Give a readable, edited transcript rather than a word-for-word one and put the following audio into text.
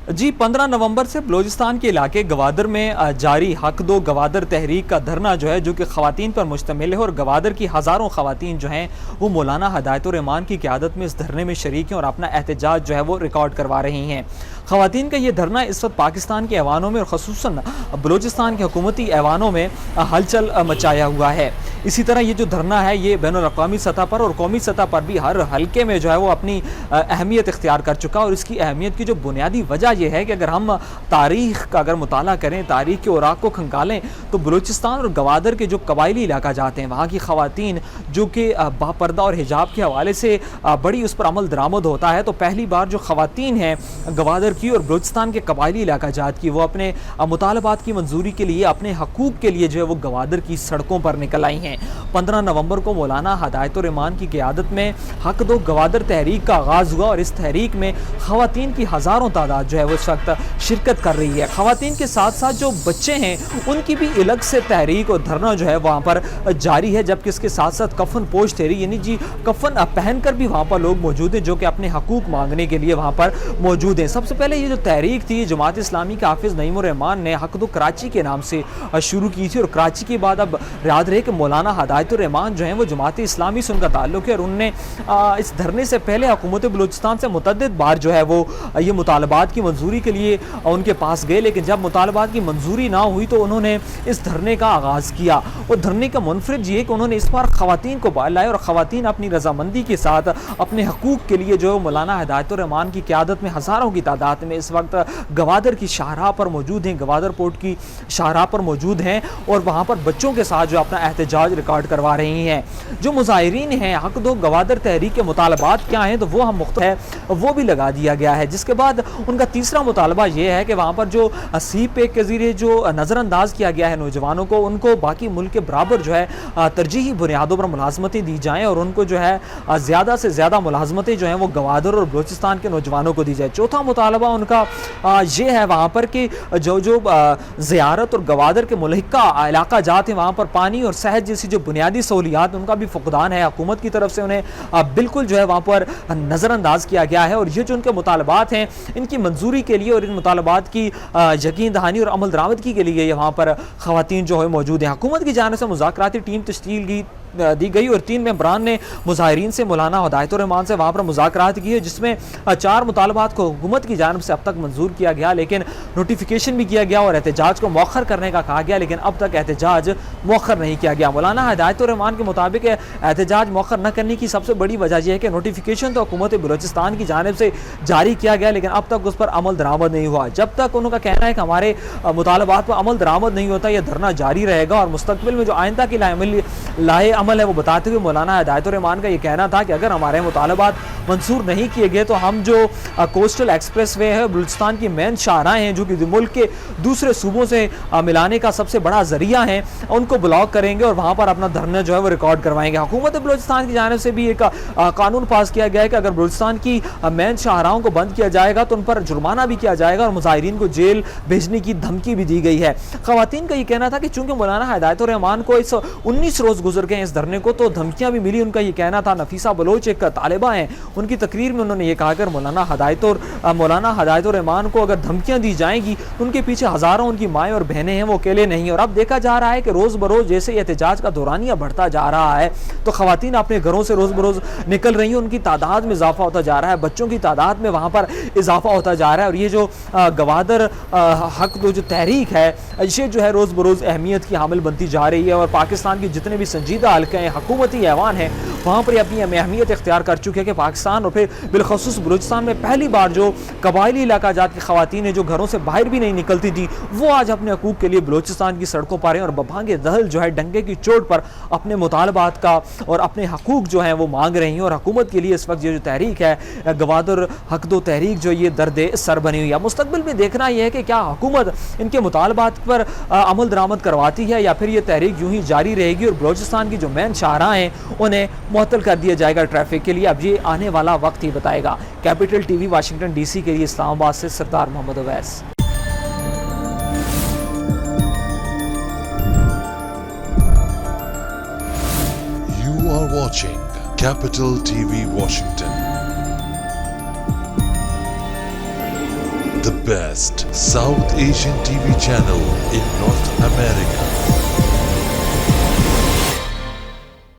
جی 15 نومبر سے بلوچستان کے علاقے گوادر میں جاری حق دو گوادر تحریک کا دھرنا جو ہے جو کہ خواتین پر مشتمل ہے، اور گوادر کی ہزاروں خواتین جو ہیں وہ مولانا ہدایت الرحمان کی قیادت میں اس دھرنے میں شریک ہیں اور اپنا احتجاج جو ہے وہ ریکارڈ کروا رہی ہیں۔ خواتین کا یہ دھرنا اس وقت پاکستان کے ایوانوں میں اور خصوصاً بلوچستان کے حکومتی ایوانوں میں ہلچل مچایا ہوا ہے۔ اسی طرح یہ جو دھرنا ہے یہ بین الاقوامی سطح پر اور قومی سطح پر بھی ہر حلقے میں جو ہے وہ اپنی اہمیت اختیار کر چکا، اور اس کی اہمیت کی جو بنیادی وجہ یہ ہے کہ اگر ہم تاریخ کا اگر مطالعہ کریں، تاریخ کے اوراق کو کھنگالیں، تو بلوچستان اور گوادر کے جو قبائلی علاقہ جاتے ہیں وہاں کی خواتین جو کہ باپردہ اور حجاب کے حوالے سے بڑی اس پر عمل درآمد ہوتا ہے، تو پہلی بار جو خواتین ہیں گوادر کی اور بلوچستان کے قبائلی علاقہ جات کی وہ اپنے مطالبات کی منظوری کے لیے، اپنے حقوق کے لیے جو ہے وہ گوادر کی سڑکوں پر نکل آئی ہیں۔ 15 نومبر کو مولانا ہدایت الرحمان کی قیادت میں حق دو گوادر تحریک کا آغاز ہوا، اور اس تحریک میں خواتین کی ہزاروں تعداد جو ہے وہ اس وقت شرکت کر رہی ہے۔ خواتین کے ساتھ ساتھ جو بچے ہیں ان کی بھی الگ سے تحریک اور دھرنا جو ہے وہاں پر جاری ہے، جبکہ اس کے ساتھ ساتھ کفن پوش تحریک یعنی کفن پہن کر بھی وہاں پر لوگ موجود ہیں جو کہ اپنے حقوق مانگنے کے لیے وہاں پر موجود ہیں۔ سب سے پہلے یہ جو تحریک تھی جماعت اسلامی کے حافظ نعیم الرحمان نے حق دو کراچی کے نام سے شروع کی تھی، اور کراچی کے بعد اب یاد رہے کہ مولانا ہدایت الرحمان جو ہیں وہ جماعت اسلامی سے ان کا تعلق ہے، اور انہوں نے اس دھرنے سے پہلے حکومت بلوچستان سے متعدد بار جو ہے وہ یہ مطالبات کی منظوری کے لیے ان کے پاس گئے، لیکن جب مطالبات کی منظوری نہ ہوئی تو انہوں نے اس دھرنے کا آغاز کیا، اور دھرنے کا منفرد یہ ہے کہ انہوں نے اس بار خواتین کو باہر لائے، اور خواتین اپنی رضامندی کے ساتھ اپنے حقوق کے لیے جو مولانا ہدایت الرحمان کی قیادت میں ہزاروں کی تعداد میں اس وقت گوادر کی شاہراہ پر موجود ہیں، گوادر پورٹ کی شاہراہ پر موجود ہیں، اور وہاں پر بچوں کے ساتھ جو اپنا احتجاج ریکارڈ کروا رہی ہیں۔ جو مظاہرین ہیں حق دو گوادر تحریک کے مطالبات کیا ہیں تو وہ ہم مختلف ہے وہ بھی لگا دیا گیا ہے، جس کے بعد ان کا تیسرا مطالبہ یہ ہے کہ وہاں پر جو سی پیک کے ذریعے جو نظر انداز کیا گیا ہے نوجوانوں کو، ان کو باقی ملک کے برابر جو ہے ترجیحی بنیادوں پر ملازمتیں دی جائیں، اور ان کو جو ہے زیادہ سے زیادہ ملازمتیں جو ہیں وہ گوادر اور بلوچستان کے نوجوانوں کو دی جائے۔ چوتھا مطالبہ ان کا یہ ہے وہاں پر کہ جو زیارت اور گوادر کے ملحقہ علاقہ جات ہیں وہاں پر پانی اور صحت جیسی جو بنیادی سہولیات ان کا بھی فقدان ہے، حکومت کی طرف سے انہیں بالکل جو ہے وہاں پر نظر انداز کیا گیا ہے، اور یہ جو ان کے مطالبات ہیں ان کی منظوری کے لیے اور ان مطالبات کی یقین دہانی اور عمل درآمدگی کے لیے وہاں پر خواتین جو ہے موجود ہیں۔ حکومت کی جانب سے مذاکراتی ٹیم تشکیل دی گئی، اور 3 ممبران نے مظاہرین سے مولانا ہدایت الرحمان سے وہاں پر مذاکرات کیے، جس میں 4 مطالبات کو حکومت کی جانب سے اب تک منظور کیا گیا، لیکن نوٹیفیکیشن بھی کیا گیا اور احتجاج کو مؤخر کرنے کا کہا گیا، لیکن اب تک احتجاج مؤخر نہیں کیا گیا۔ مولانا ہدایت الرحمان کے مطابق احتجاج مؤخر نہ کرنے کی سب سے بڑی وجہ یہ ہے کہ نوٹیفیکیشن تو حکومت بلوچستان کی جانب سے جاری کیا گیا، لیکن اب تک اس پر عمل درآمد نہیں ہوا۔ جب تک انہوں کا کہنا ہے کہ ہمارے مطالبات پر عمل درآمد نہیں ہوتا، یہ دھرنا جاری رہے گا، اور مستقبل میں جو آئندہ کی لائحہ عمل ہے وہ بتاتے ہوئے مولانا ہدایت الرحمان کا یہ کہنا تھا کہ اگر ہمارے مطالبات منظور نہیں کیے گئے تو ہم جو کوسٹل ایکسپریس وے ہے بلوچستان کی مین شاہراہیں ہیں جو کہ ملک کے دوسرے صوبوں سے ملانے کا سب سے بڑا ذریعہ ہیں، ان کو بلاک کریں گے اور وہاں پر اپنا دھرنا جو ہے وہ ریکارڈ کروائیں گے۔ حکومت بلوچستان کی جانب سے بھی ایک قانون پاس کیا گیا ہے کہ اگر بلوچستان کی مین شاہراہوں کو بند کیا جائے گا تو ان پر جرمانہ بھی کیا جائے گا، اور مظاہرین کو جیل بھیجنے کی دھمکی بھی دی گئی ہے۔ خواتین کا یہ کہنا تھا کہ چونکہ مولانا ہدایت الرحمان کو 19 روز گزر گئے اس دھرنے کو تو دھمکیاں بھی ملی۔ ان کا یہ کہنا تھا، نفیسہ بلوچ ایک طالبہ ہیں، ان کی تقریر میں انہوں نے یہ کہا کہ مولانا ہدایت الرحمان کو اگر دھمکیاں دی جائیں گی تو ان کے پیچھے ہزاروں ان کی مائیں اور بہنیں ہیں، وہ اکیلے نہیں۔ اور اب دیکھا جا رہا ہے کہ روز بروز جیسے احتجاج کا دورانیہ بڑھتا جا رہا ہے تو خواتین اپنے گھروں سے روز بروز نکل رہی ہیں، ان کی تعداد میں اضافہ ہوتا جا رہا ہے، بچوں کی تعداد میں وہاں پر اضافہ ہوتا جا رہا ہے، اور یہ جو گوادر حق دو جو تحریک ہے یہ جو ہے روز بروز اہمیت کی حامل بنتی جا رہی ہے، اور پاکستان کی جتنے بھی سنجیدہ حلقے ہیں، حکومتی ایوان ہیں، وہاں پر اپنی اہمیت اختیار کر چکے ہیں کہ پاکستان اور پھر بالخصوص بلوچستان میں پہلی بار جو قبائلی علاقہ جات کی خواتین ہیں جو گھروں سے باہر بھی نہیں نکلتی تھی وہ آج اپنے حقوق کے لیے بلوچستان کی سڑکوں پر ہیں، اور ببھانگے دہل جو ہے ڈنگے کی چوٹ پر اپنے مطالبات کا اور اپنے حقوق جو ہیں وہ مانگ رہی ہیں۔ اور حکومت کے لیے اس وقت یہ جو تحریک ہے گوادر حق دو تحریک جو یہ درد سر بنی ہوئی ہے۔ مستقبل میں دیکھنا یہ ہے کہ کیا حکومت ان کے مطالبات پر عمل درآمد کرواتی ہے یا پھر یہ تحریک یوں ہی جاری رہے گی اور بلوچستان کی جو مین شاہراہ ہیں انہیں معطل کر دیا جائے گا ٹریفک کے لیے۔ اب یہ آنے والا وقت ہی بتائے گا۔ Capital TV Washington DC کے لیے اسلام آباد سے سردار محمد Owais. You are watching Capital TV Washington. the best South Asian TV channel in North